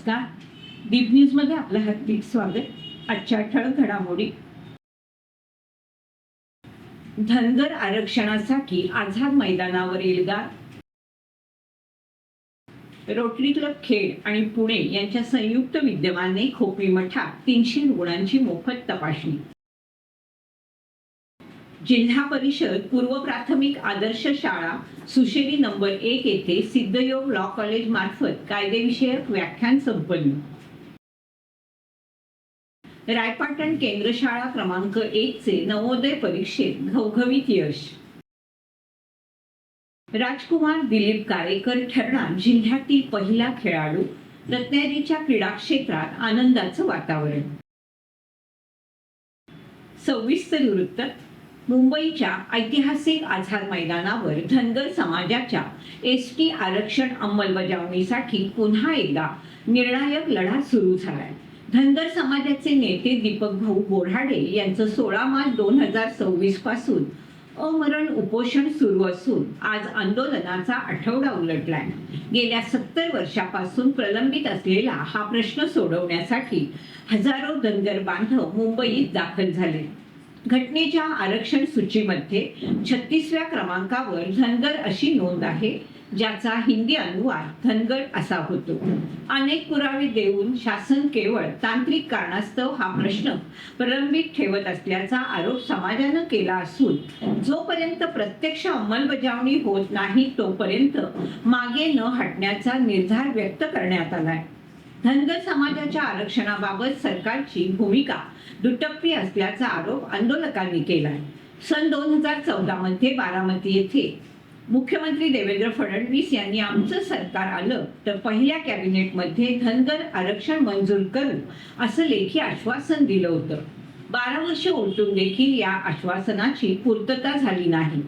नमस्कार. दीप न्यूजमध्ये आपलं हार्दिक स्वागत. आजच्या ठळक घडामोडी. धनगर आरक्षणासाठी आझाद मैदानावर एल्गार. रोटरी क्लब खेड आणि पुणे यांच्या संयुक्त विद्यमाने खोपी मठात 300 रुग्णांची मोफत तपासणी. जिल्हा परिषद पूर्व प्राथमिक आदर्श शाळा सुशेरी नंबर 1 येथे सिद्धयोग लॉ कॉलेज मार्फत कायदेविषयक व्याख्यान संपन्न. रायपाटण केंद्र शाळा क्रमांक 1 चे नवोदय परीक्षेत घवघवीत यश. राजकुमार दिलीप कारेकर ठरणार जिल्ह्यातील पहिला खेळाडू. रत्नागिरीच्या क्रीडा क्षेत्रात आनंदाचं वातावरण. सविस्तर वृत्त. मुंबईच्या ऐतिहासिक आझाद मैदानावर धनगर समाजाच्या एसटी आरक्षण अंमलबजावणीसाठी पुन्हा एकदा निर्णायक लढा सुरू झालाय. धनगर समाजाचे नेते दीपक भाऊ बोराडे यांचं 16 मार्च 2026 पासून अमरण उपोषण सुरू असून आज आंदोलनाचा आठवडा उलटलाय. गेल्या 70 वर्षापासून प्रलंबित असलेला हा प्रश्न सोडवण्यासाठी हजारो धनगर बांधव मुंबईत दाखल झाले. घटनेच्या आरक्षण सूचीमध्ये 36व्या क्रमांकावर धनगर अशी नोंद आहे, ज्याचा हिंदी अनुवाद धनगर असा होतो. अनेक पुरावे देऊन शासन केवळ तांत्रिक कारणास्तव हा प्रश्न प्रलंबित ठेवत असल्याचा आरोप समाजानं केला असून जोपर्यंत प्रत्यक्ष अंमलबजावणी होत नाही तोपर्यंत मागे न हटण्याचा निर्धार व्यक्त करण्यात आलाय. धनगर समाजाच्या आरक्षणाबाबत सरकारची भूमिका दुटप्पी असल्याचा आरोप आंदोलकांनी केलाय. सन 2014 मध्ये बारामती येथे मुख्यमंत्री देवेंद्र फडणवीस यांनी आमचं सरकार आलं तर पहिल्या कॅबिनेटमध्ये धनगर आरक्षण मंजूर करू असं लेखी आश्वासन दिलं होतं. 12 वर्ष उलटून देखील या आश्वासनाची पूर्तता झाली नाही.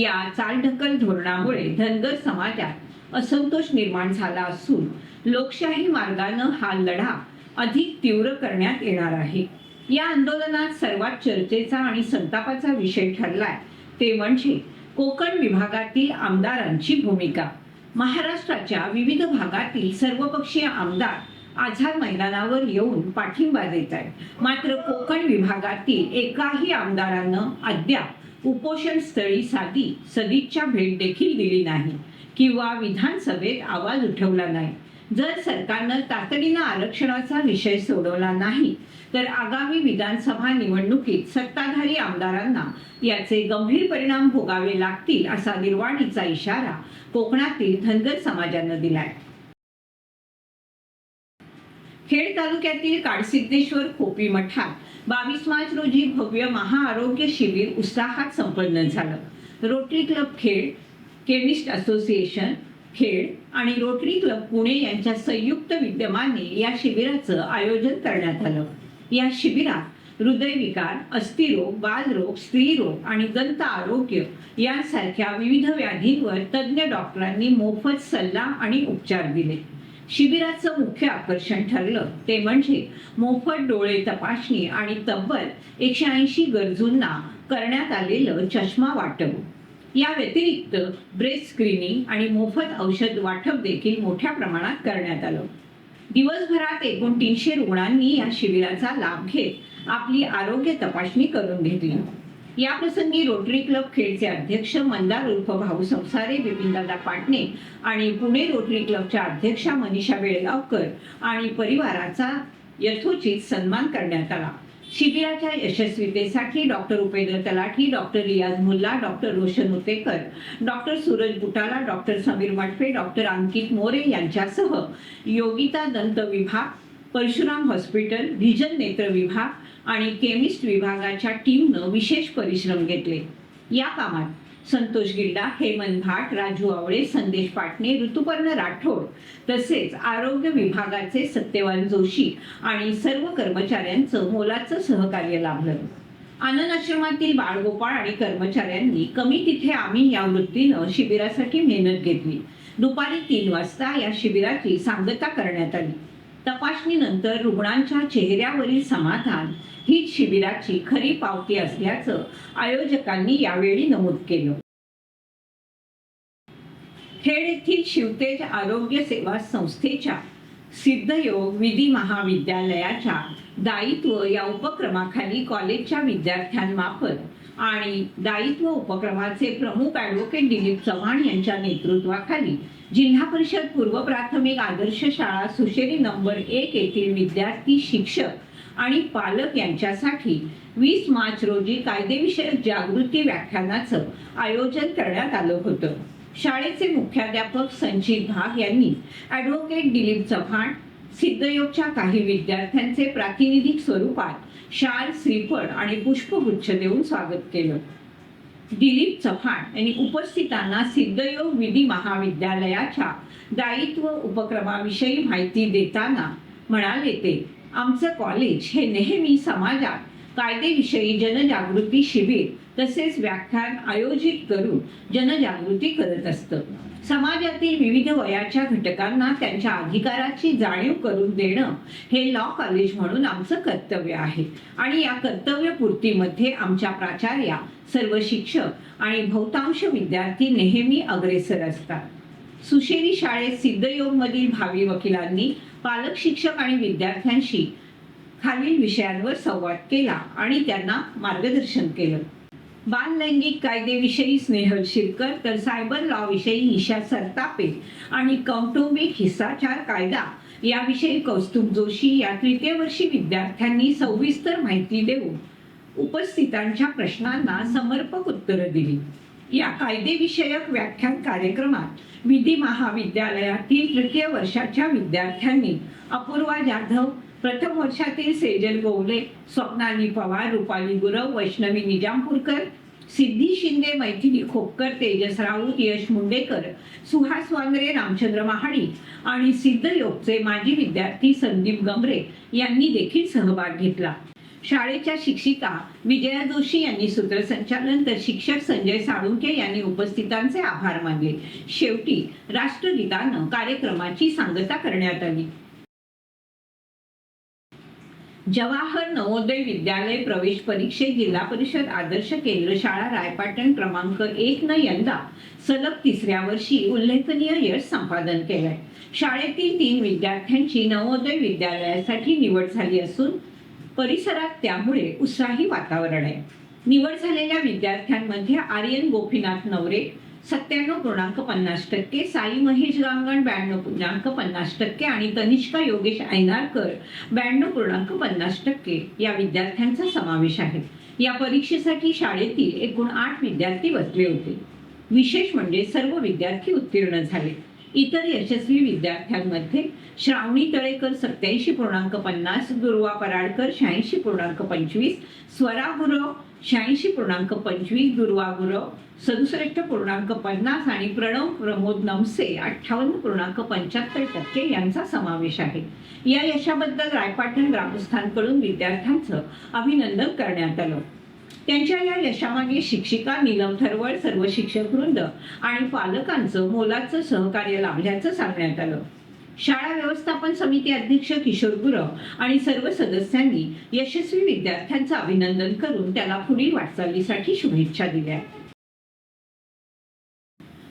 या चालढकल धोरणामुळे धनगर समाजात असंतोष निर्माण झाला असून लोकशाही मार्गानं हा लढा अधिक तीव्र करण्यात येणार आहे. या आंदोलनात सर्वात चर्चेचा आणि संतापाचा विषय ठरलाय ते म्हणजे कोकण विभागातील आमदारांची भूमिका. महाराष्ट्राच्या विविध भागातील सर्वपक्षीय आमदार आझाद मैदानावर येऊन पाठिंबा देत आहेत. मात्र कोकण विभागातील एकाही आमदारानं अद्याप उपोषण स्थळी साधी सदिच्छा भेट देखील दिली नाही किंवा विधानसभेत आवाज उठवला नाही. जर सरकारनं तातडीनं आरक्षणाचा विषय सोडवला नाही तर आगामी विधानसभा निवडणुकीत सत्ताधारी आमदारांना याचे गंभीर परिणाम भोगावे लागतील असा निर्वाणीचा इशारा कोकणातील धनगर समाजानं दिलाय. खेड तालुक्यातील काडसिद्धेश्वर खोपी मठात 22 मार्च रोजी भव्य महाआरोग्य शिबिर उत्साहात संपन्न झालं. Rotary club Khed, chemist association Khed आणि रोटरी क्लब पुणे यांच्या संयुक्त विद्यमाने या शिबिराचं आयोजन करण्यात आलं. या शिबिरात हृदयविकार, अस्थिरोग, बालरोग, स्त्रीरोग आणि दंत आरोग्य यांसारख्या विविध व्याधींवर तज्ज्ञ डॉक्टरांनी मोफत सल्ला आणि उपचार दिले. शिबिराचं मुख्य आकर्षण ठरलं ते म्हणजे मोफत डोळे तपासणी आणि तब्बल 180 गरजूंना करण्यात आलेलं चष्मा वाटप. या व्यतिरिक्त ब्रेस्ट स्क्रीनिंग आणि मोफत औषध वाटप देखील मोठ्या प्रमाणात करण्यात आलं. दिवसभरात एकूण 300 रुग्णांनी या शिबिराचा लाभ घेत आपली आरोग्य तपासणी करून घेतली. या प्रसंगी रोटरी क्लब खेडचे अध्यक्ष मंदार उर्फ भाऊ संसारे, बिपिनदादा पाटणे आणि पुणे रोटरी क्लबच्या अध्यक्षा मनीषा बेळगावकर आणि परिवाराचा यथोचित सन्मान करण्यात आला. शिबिराच्या यशस्वीतेसाठी doctor Upendra Talathi, doctor Riyaz Mulla, doctor Roshan Utekar, doctor Suraj Butala, doctor Sameer Matfe, doctor Ankit More यांच्यासह योगिता दंत विभाग, परशुराम हॉस्पिटल, व्हिजन नेत्र विभाग आणि केमिस्ट विभागाच्या टीमनं विशेष परिश्रम घेतले. या कामात संतोष गिल्डा, हेमंत भाट, राजू आवळे, संदेश पाटणे, ऋतुपर्ण राठोड तसेच आरोग्य विभागाचे सत्यवान जोशी आणि सर्व कर्मचाऱ्यांचं मोलाचं सहकार्य लाभलं. आनंद आश्रमातील बाळगोपाळ आणि कर्मचाऱ्यांनी कमी तिथे आम्ही या वृत्तीनं शिबिरासाठी मेहनत घेतली. दुपारी 3 वाजता या शिबिराची सांगता करण्यात आली. तपासणीनंतर रुग्णांच्या चेहऱ्यावरील समाधान हीच शिबिराची खरी पावती असल्याचं आयोजकांनी यावेळी नमूद केलं. खेड येथील शिवतेज आरोग्य सेवा संस्थेच्या सिद्धयोग विधी महाविद्यालयाच्या दायित्व या उपक्रमाखाली कॉलेजच्या विद्यार्थ्यांमार्फत आणि दायित्व उपक्रमाचे प्रमुख ॲडव्होकेट दिलीप चव्हाण यांच्या नेतृत्वाखाली जिल्हा परिषद पूर्व प्राथमिक आदर्श शाळा सुशेरी नंबर 1 येथील विद्यार्थी, शिक्षक आणि पालक यांच्यासाठी 20 मार्च रोजी कायदेविषयक जागृती व्याख्यानाचं आयोजन करण्यात आलं होतं. शाळेचे मुख्याध्यापक संचित भाग यांनी ॲडव्होकेट दिलीप चव्हाण, सिद्धयोगच्या काही विद्यार्थ्यांचे प्रातिनिधिक स्वरूपात शाल, श्रीफळ आणि पुष्पगुच्छ देऊन स्वागत केलं. दिलीप चव्हाण यांनी उपस्थितांना सिद्धयोग विधी महाविद्यालयाच्या दायित्व उपक्रमाविषयी माहिती देताना म्हणाले ते, आमचं कॉलेज हे नेहमी समाजात कायदेविषयी जनजागृती शिबिर तसेच व्याख्यान आयोजित करून जनजागृती करत असतं. समाजातील विविध वयाच्या घटकांना त्यांच्या अधिकाराची जाणीव करून देणं हे लॉ कॉलेज म्हणून आमचं कर्तव्य आहे आणि या कर्तव्यपूर्तीमध्ये आमच्या प्राचार्या, सर्व शिक्षक आणि बहुतांश विद्यार्थी नेहमी अग्रेसर असतात. सुशेरी शाळेत सिद्धयोगमधील भावी वकिलांनी पालक, शिक्षक आणि विद्यार्थ्यांशी खालील विषयांवर संवाद केला आणि त्यांना मार्गदर्शन केलं. बाललैंगिक कायदेविषयी स्नेहल शिरकर, तर सायबर लॉ विषयी निशा सरतापे आणि कौटुंबिक हिंसाचार कायदा याविषयी कौस्तुभ जोशी या तृतीय वर्षी विद्यार्थ्यांनी सविस्तर माहिती देऊन उपस्थितांच्या प्रश्नांना समर्पक उत्तरं दिली. या कायदेविषयक व्याख्यान कार्यक्रमात विधी महाविद्यालयातील तृतीय वर्षाच्या विद्यार्थ्यांनी अपूर्वा जाधव, प्रथम वर्षातील सेजल गोवले, स्वप्नाली पवार, रुपाली गुरव, वैष्णवी निजामपूरकर, सिद्धी शिंदे, मैथिली खोपकर, तेजस राऊत, यश मुंडेकर, सुहास वांद्रे, रामचंद्र महाडी आणि सिद्धयोगचे माजी विद्यार्थी संदीप गमरे यांनी देखील सहभाग घेतला. शाळेच्या शिक्षिका विजया जोशी यांनी सूत्रसंचालन, तर शिक्षक संजय साळुंके यांनी उपस्थितांचे आभार मानले. शेवटी राष्ट्रगीतानं कार्यक्रमाची सांगता करण्यात आली. जवाहर नवोदय विद्यालय प्रवेश परीक्षेत जिल्हा परिषद आदर्श केंद्र शाळा रायपाटण क्रमांक 1 न यंदा सलग 3ऱ्या वर्षी उल्लेखनीय यश संपादन केलंय. शाळेतील 3 विद्यार्थ्यांची नवोदय विद्यालयासाठी निवड झाली असून परिसरात त्यामुळे उत्साही वातावरण आहे. निवड झालेल्या विद्यार्थ्यांमध्ये आर्यन गोपीनाथ नवरे 97.50%, साई महेश गांगण 92.50% आणि तनिष्का योगेश ऐनारकर 92.50% या विद्यार्थ्यांचा समावेश आहे. या परीक्षेसाठी शाळेतील एकूण 8 विद्यार्थी बसले होते. विशेष म्हणजे सर्व विद्यार्थी उत्तीर्ण झाले. इतर यशस्वी विद्यार्थ्यांमध्ये श्रावणी तळेकर 87.50, दुर्वा पराडकर 86.25, स्वरा गुरव 86.25, दुर्वा गुरव 67.50 आणि प्रणव प्रमोद नमसे 58.75% यांचा समावेश आहे. या यशाबद्दल रायपाटण ग्रामस्थांकडून विद्यार्थ्यांचं अभिनंदन करण्यात आलं. त्यांच्या या यशामागे शिक्षिका नीलम थरवळ, सर्व शिक्षक वृंद आणि पालकांचं मोलाचं सहकार्य लाभल्याचं सांगण्यात आलं. शाळा व्यवस्थापन समिती अध्यक्ष किशोर गुरव आणि सर्व सदस्यांनी यशस्वी विद्यार्थ्यांचं अभिनंदन करून त्याला पुढील वाटचालीसाठी शुभेच्छा दिल्या.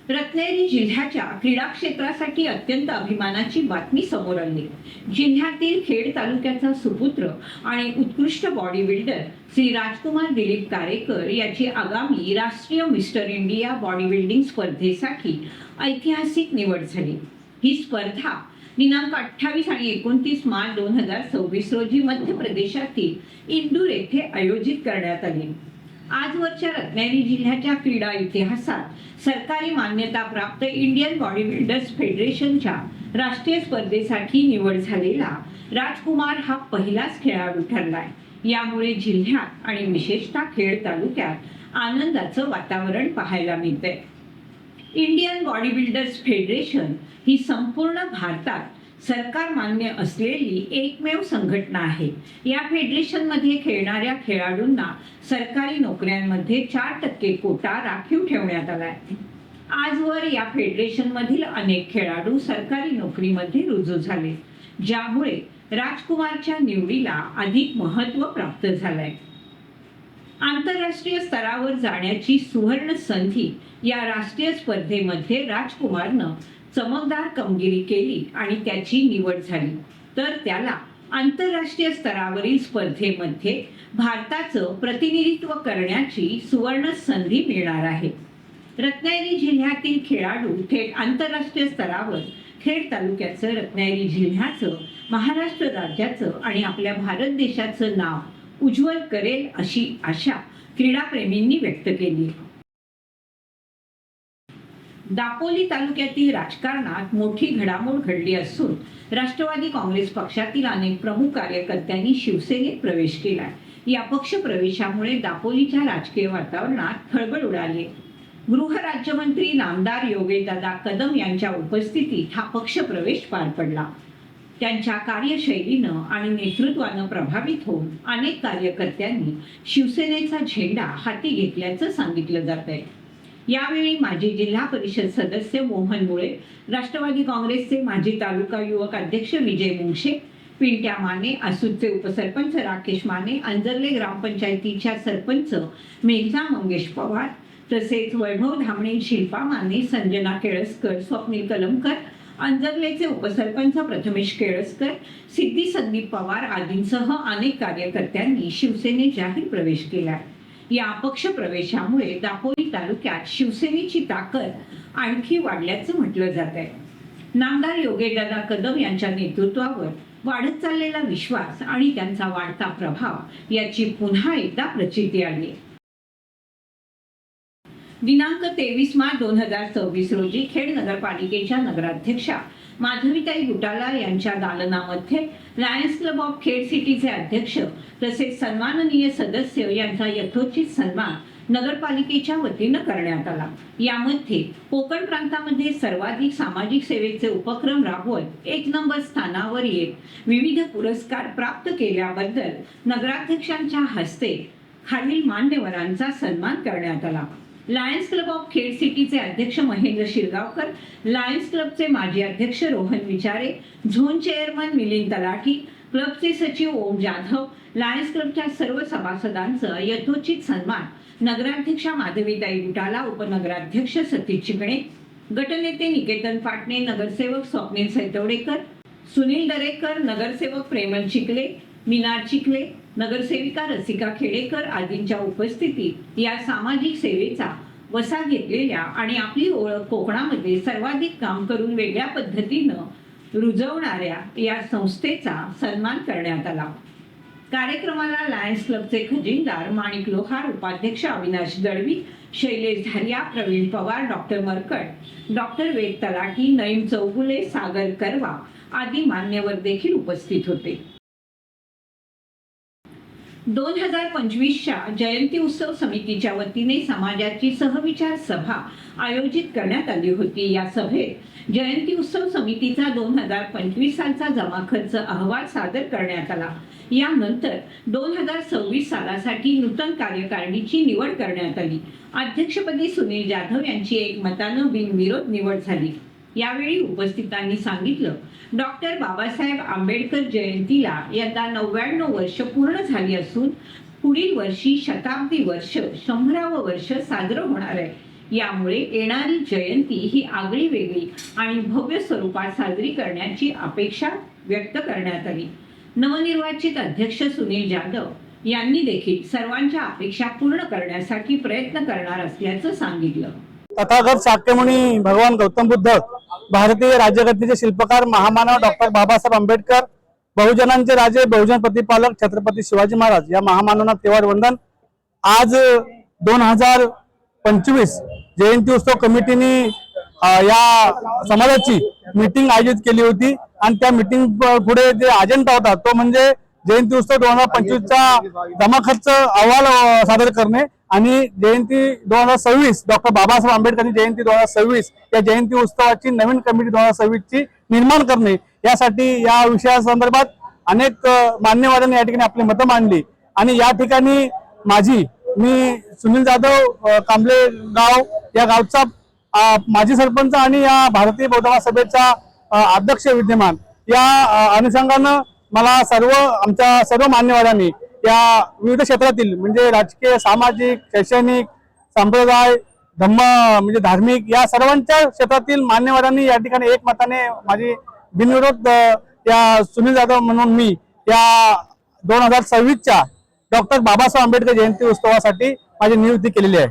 रत्नागिरी जिल्ह्याच्या क्रीडा क्षेत्रासाठी अत्यंत अभिमानाची बातमी समोर आली. जिल्ह्यातील खेड तालुक्याचा सुपुत्र आणि उत्कृष्ट बॉडी बिल्डर श्री राजकुमार दिलीप कारेकर याची आगामी राष्ट्रीय मिस्टर इंडिया बॉडी बिल्डिंग स्पर्धेसाठी ऐतिहासिक निवड झाली. ही स्पर्धा दिनांक 28 आणि 29 मार्च 2026 रोजी मध्य प्रदेशातील इंदूर येथे आयोजित करण्यात आली. आजवरच्या रत्नागिरी जिल्ह्याच्या क्रीडा इतिहासात सरकारी मान्यता प्राप्त इंडियन बॉडी बिल्डर्स फेडरेशनच्या राष्ट्रीय स्पर्धेसाठी निवड झालेला राजकुमार हा पहिलाच खेळाडू ठरलाय. यामुळे जिल्ह्यात आणि विशेषतः खेड तालुक्यात आनंदाचं वातावरण पाहायला मिळतंय. इंडियन बॉडी बिल्डर्स फेडरेशन ही संपूर्ण भारतात सरकार मान्य असलेली एकमेव संघटना आहे. या फेडरेशनमध्ये खेळणाऱ्या खेळाडूंना सरकारी नोकऱ्यांमध्ये 4% कोटा राखीव ठेवण्यात आलाय. आजवर या फेडरेशनमधील अनेक खेळाडू सरकारी नोकरीमध्ये रुजू झाले, ज्यामुळे राजकुमारच्या निवडीला अधिक महत्त्व प्राप्त झालंय. आंतरराष्ट्रीय स्तरावर जाण्याची सुवर्ण संधी या राष्ट्रीय स्पर्धेमध्ये राजकुमारनं चमकदार कामगिरी केली आणि त्याची निवड झाली तर त्याला आंतरराष्ट्रीय स्तरावरील स्पर्धेमध्ये भारताचं प्रतिनिधित्व करण्याची सुवर्ण संधी मिळणार आहे। रत्नागिरी जिल्ह्यातील खेळाडू थेट आंतरराष्ट्रीय स्तरावर खेड तालुक्याचं, रत्नागिरी जिल्ह्याचं, महाराष्ट्र राज्याचं आणि आपल्या भारत देशाचं नाव उज्ज्वल करेल अशी आशा क्रीडाप्रेमींनी व्यक्त केली। दापोली तालुक्यातील राजकारणात मोठी घडामोड घडली असून राष्ट्रवादी काँग्रेस पक्षातील अनेक प्रमुख कार्यकर्त्यांनी शिवसेनेत प्रवेश केला। या पक्ष प्रवेशामुळे दापोलीच्या राजकीय वातावरणात खळबळ उडाली। गृहराज्यमंत्री नामदार योगेशदादा कदम यांच्या उपस्थितीत हा पक्ष प्रवेश पार पडला। त्यांच्या कार्यशैलीनं आणि नेतृत्वानं प्रभावित होऊन अनेक कार्यकर्त्यांनी शिवसेनेचा झेंडा हाती घेतल्याचं सांगितलं जात आहे। यावेळी माजी जिल्हा परिषद सदस्य मोहन मुळे, राष्ट्रवादी काँग्रेसचे माजी तालुका युवक अध्यक्ष विजय मुंगशे, पिंट्या माने, आसूरचे उपसरपंच राकेश माने, अंजर्ले ग्रामपंचायतीच्या सरपंच मेघना मंगेश पवार, तसेच वैभव धामणे, शिल्पा माने, संजना केळसकर, स्वप्नील कलमकर, अंजर्लेचे उपसरपंच प्रथमेश केळसकर, सिद्धी संदीप पवार आदींसह अनेक कार्यकर्त्यांनी शिवसेनेत जाहीर प्रवेश केला। या अपक्ष प्रवेशामुळे दापोली तालुक्यात शिवसेनेची ताकद आणखी वाढल्याचं म्हटलं जात आहे। नामदार योगेशदादा कदम यांच्या नेतृत्वावर वाढत चाललेला विश्वास आणि त्यांचा वाढता प्रभाव याची पुन्हा एकदा प्रचिती आली। दिनांक 23 मार्च 2026 रोजी खेड नगरपालिकेच्या नगराध्यक्षा माधवीताई गुटाला यांच्या दालनामध्ये लायन्स क्लब ऑफ खेड सिटीचे अध्यक्ष तसेच सन्माननीय सदस्य यांचा यथोचित सन्मान नगरपालिकेच्या वतीनं करण्यात आला। यामध्ये कोकण प्रांतामध्ये सर्वाधिक सामाजिक सेवेचे उपक्रम राबवत 1 नंबर स्थानावर येत विविध पुरस्कार प्राप्त केल्याबद्दल नगराध्यक्षांच्या हस्ते खालील मान्यवरांचा सन्मान करण्यात आला। लायन्स क्लब ऑफ खेड सिटीचे अध्यक्ष महेंद्र शिरगावकर, लायन्स क्लबचे माजी अध्यक्ष रोहन विचारे, झोन चेअरमन मिलिंद तलाठी, क्लबचे सचिव ओम जाधव, लायन्स क्लबच्या सर्व सभासदांचं यथोचित सन्मान नगराध्यक्षा माधवीताई गुटाला, उपनगराध्यक्ष सतीश चिकणे, गटनेते निकेतन पाटणे, नगरसेवक स्वप्नील सैतवडेकर, सुनील दरेकर, नगरसेवक प्रेमल चिखले, मीनार चिखले, नगरसेविका रसिका खेडेकर आदींच्या उपस्थितीत या सामाजिक सेवेचा वसा घेतलेल्या आणि आपली ओळख कोकणामध्ये सर्वाधिक काम करून वेगळ्या पद्धतीनं रुजवणाऱ्या या संस्थेचा सन्मान करण्यात आला। कार्यक्रमाला लायन्स क्लबचे खजिनदार माणिक लोहार, उपाध्यक्ष अविनाश दळवी, शैलेश धारिया, प्रवीण पवार, डॉक्टर मरकट, डॉक्टर वेद तलाठी, नईम चौगुले, सागर करवा आदी मान्यवर देखील उपस्थित होते। 2025च्या जयंती उत्सव समितीच्या वतीने समाजाची सहविचार सभा आयोजित करण्यात आली होती। या सभेत जयंती उत्सव समितीचा 2025 सालचा जमा खर्च अहवाल सादर करण्यात आला। यानंतर 2026 सालासाठी नूतन कार्यकारिणीची निवड करण्यात आली। अध्यक्षपदी सुनील जाधव यांची एकमतानं बिनविरोध निवड झाली। यावेळी उपस्थितांनी सांगितलं, डॉक्टर बाबासाहेब आंबेडकर जयंतीला यंदा 99 वर्ष पूर्ण झाली असून पुढील वर्षी शताब्दी वर्ष 100वे वर्ष साजरं होणार आहे। यामुळे येणारी जयंती ही आगळी वेगळी आणि भव्य स्वरूपात साजरी करण्याची अपेक्षा व्यक्त करण्यात आली। नवनिर्वाचित अध्यक्ष सुनील जाधव यांनी देखील सर्वांच्या अपेक्षा पूर्ण करण्यासाठी प्रयत्न करणार असल्याचं सांगितलं। तथागत शाक्यमुनी भगवान गौतम बुद्ध, भारतीय राज्यघटनेचे शिल्पकार महामानव डॉक्टर बाबासाहेब आंबेडकर, बहुजनांचे राजे, बहुजन प्रतिपालक छत्रपती शिवाजी महाराज या महामानवांना तेवार वंदन। आज 2025 जयंती उत्सव कमिटीने या समाजाची मीटिंग आयोजित केली होती आणि त्या मीटिंग पुढे जे अजेंडा होता तो म्हणजे जयंती उत्सव 2025चा जमा खर्च अहवाल सादर करणे आणि जयंती 2026 डॉक्टर बाबासाहेब आंबेडकर जयंती 2026 या जयंती उत्सवाची नवीन कमिटी 2026 ची निर्माण करणे। यासाठी या विषयासंदर्भात अनेक मान्यवरांनी या ठिकाणी आपली मतं मांडली आणि या ठिकाणी मी सुनील जाधव, कांबळे गाव या गावचा माजी सरपंच आणि या भारतीय बौद्ध महासभेचा अध्यक्ष विद्यमान, या अनुषंगानं मला आमच्या सर्व मान्यवरांनी या विविध क्षेत्रातील म्हणजे राजकीय, सामाजिक, शैक्षणिक, संप्रदाय, धम्म म्हणजे धार्मिक या सर्वांच्या क्षेत्रातील मान्यवरांनी या ठिकाणी एकमताने माझी बिनविरोध या सुनील जाधव म्हणून मी या 2026च्या डॉक्टर बाबासाहेब आंबेडकर जयंती उत्सवासाठी माझी नियुक्ती केलेली आहे।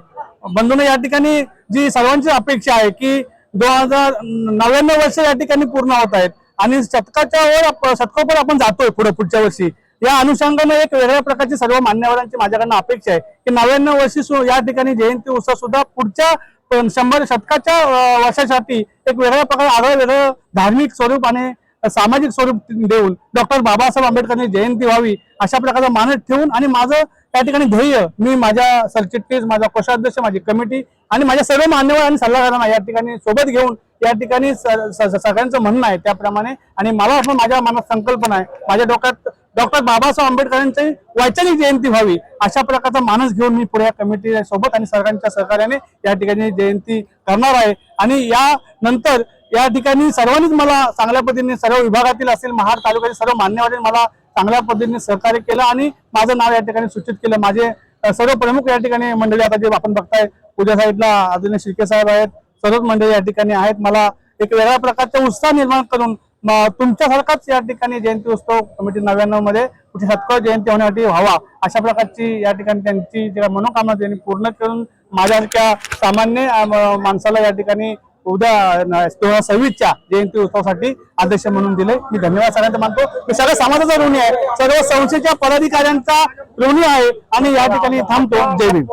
बंधूंनो, या ठिकाणी जी सर्वांची अपेक्षा आहे की 2099 वर्ष या ठिकाणी पूर्ण होत आहेत आणि शतकोपर आपण जातोय पुढच्या वर्षी। या अनुषंगाने एक वेगळ्या प्रकारची सर्व मान्यवरांची माझ्याकडनं अपेक्षा आहे की 99 वर्षी या ठिकाणी जयंती उत्सव सुद्धा पुढच्या 100 शतकाच्या वर्षासाठी एक वेगळ्या प्रकारे आगळं वेगळं धार्मिक स्वरूप आणि सामाजिक स्वरूप देऊन डॉक्टर बाबासाहेब आंबेडकरांची जयंती व्हावी अशा प्रकारचा मानस ठेवून आणि माझं या ठिकाणी ध्येय मी माझ्या सरचिटणीस, माझा कोषाध्यक्ष, माझी कमिटी आणि माझ्या सर्व मान्यवर आणि सल्लागारांना या ठिकाणी सोबत घेऊन या ठिकाणी सगळ्यांचं म्हणणं आहे त्याप्रमाणे आणि मला असं माझ्या मनात संकल्पना आहे, माझ्या डोक्यात डॉक्टर बाबासाहेब आंबेडकरांची वैचारिक जयंती व्हावी अशा प्रकारचा मानस घेऊन मी पुढे कमिटी सोबत आणि सरकारच्या सहकार्याने या ठिकाणी जयंती करणार आहे। आणि या नंतर या ठिकाणी सर्वांनीच मला चांगल्या पद्धतीने सर्व विभागातील असेल, महाड तालुक्यातील सर्व मान्यवरांनी मला चांगल्या पद्धतीने सहकार्य केलं आणि माझं नाव या ठिकाणी सूचित केलं। माझे सर्व प्रमुख या ठिकाणी मंडळी आता जे आपण बघताय पूजा साईडला आदरणीय शिर्के साहेब आहेत, सर्वच मंडळी या ठिकाणी आहेत। मला एक वेगळ्या प्रकारचा उत्साह निर्माण करून तुमच्यासारखाच या ठिकाणी जयंती उत्सव कमिटी 99 मध्ये कुठे शतक जयंती होण्यासाठी व्हावा अशा प्रकारची या ठिकाणी त्यांची ज्या मनोकामना त्यांनी पूर्ण करून माझ्यासारख्या सामान्य माणसाला या ठिकाणी उद्या 2026च्या जयंती उत्सवासाठी अध्यक्ष म्हणून दिले। मी धन्यवाद सगळ्यांना मानतो। मी सगळ्या समाजाचा ऋणी आहे, सर्व संस्थेच्या पदाधिकाऱ्यांचा ऋणी आहे आणि या ठिकाणी थांबतो। जय भीम।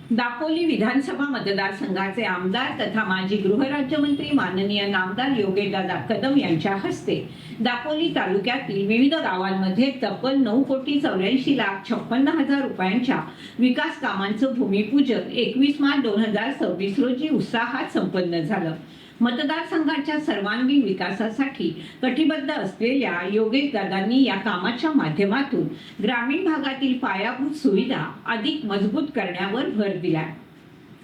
दापोली विधानसभा मतदारसंघाचे आमदार तथा माजी गृहराज्यमंत्री माननीय नामदार योगेशदादा कदम यांच्या हस्ते दापोली तालुक्यातील विविध गावांमध्ये तब्बल 9,84,56,000 रुपयांच्या विकास कामांचं भूमिपूजन 21 मार्च 2026 रोजी उत्साहात संपन्न झालं। मतदारसंघाच्या सर्वांगीण विकासासाठी कटिबद्ध असलेल्या योगेशदादांनी या कामाच्या माध्यमातून ग्रामीण भागातील पायाभूत सुविधा अधिक मजबूत करण्यावर भर दिलाय।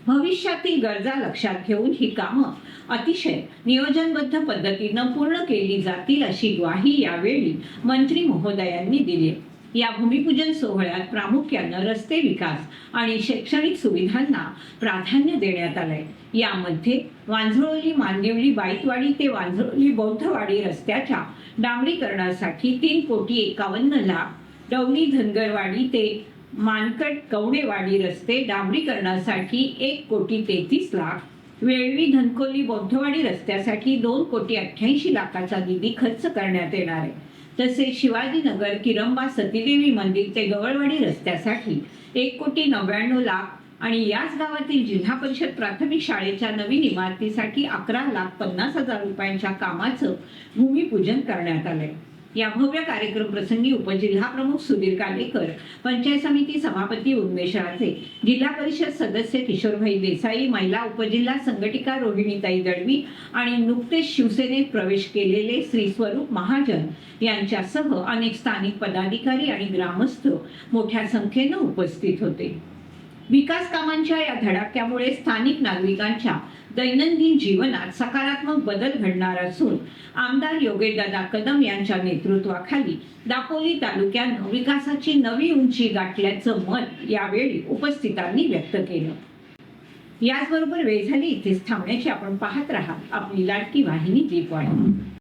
भविष्यातील गरजा लक्षात घेऊन ही कामं अतिशय नियोजनबद्ध पद्धतीनं पूर्ण केली जातील अशी ग्वाही यावेळी मंत्री महोदयांनी दिली। या भूमिपूजन सोहळ्यात प्रामुख्यानं रस्ते विकास आणि शैक्षणिक सुविधांना प्राधान्य देण्यात आलंय। यामध्ये वांझरोली मांदिवली बाईतवाडी ते वांझरोली बौद्धवाडी रस्त्याच्या डांबरीकरणासाठी 3,51,00,000, डवली धनगरवाडी ते मानकट कवडेवाडी रस्ते डांबरीकरणासाठी 1,33,00,000, वेळवी धनकोली बौद्धवाडी रस्त्यासाठी 2,88,00,000चा निधी खर्च करण्यात येणार आहे। तसेच शिवाजीनगर किरंबा सतीदेवी मंदिर ते गवळवाडी रस्त्यासाठी 1,99,00,000 आणि याच गावातील जिल्हा परिषद प्राथमिक शाळेच्या नवीन इमारतीसाठी 11,50,000 रुपयांच्या कामाचं भूमिपूजन करण्यात आलंय। या भव्य कार्यक्रम प्रसंगी उपजिल्हा प्रमुख सुधीर कालेकर, पंचायत समिती सभापती उन्मेष राजे, जिल्हा परिषद सदस्य किशोरभाई देसाई, महिला उपजिल्हा संघटिका रोहिणीताई दळवी आणि नुकतेच शिवसेनेत प्रवेश केलेले श्री स्वरूप महाजन यांच्यासह अनेक स्थानिक पदाधिकारी आणि ग्रामस्थ मोठ्या संख्येनं उपस्थित होते। विकास कामांच्या या धडाक्यामुळे स्थानिक नागरिकांच्या दैनंदिन जीवनात सकारात्मक बदल घडणार असून आमदार योगेशदादा कदम यांच्या नेतृत्वाखाली दापोली तालुक्यानं विकासाची नवी उंची गाठल्याचं मत यावेळी उपस्थितांनी व्यक्त केलं। याचबरोबर वेळ झाली इथेच थांबण्याची। आपण पाहत राहा आपली लाडकी वाहिनी दीपवाणी।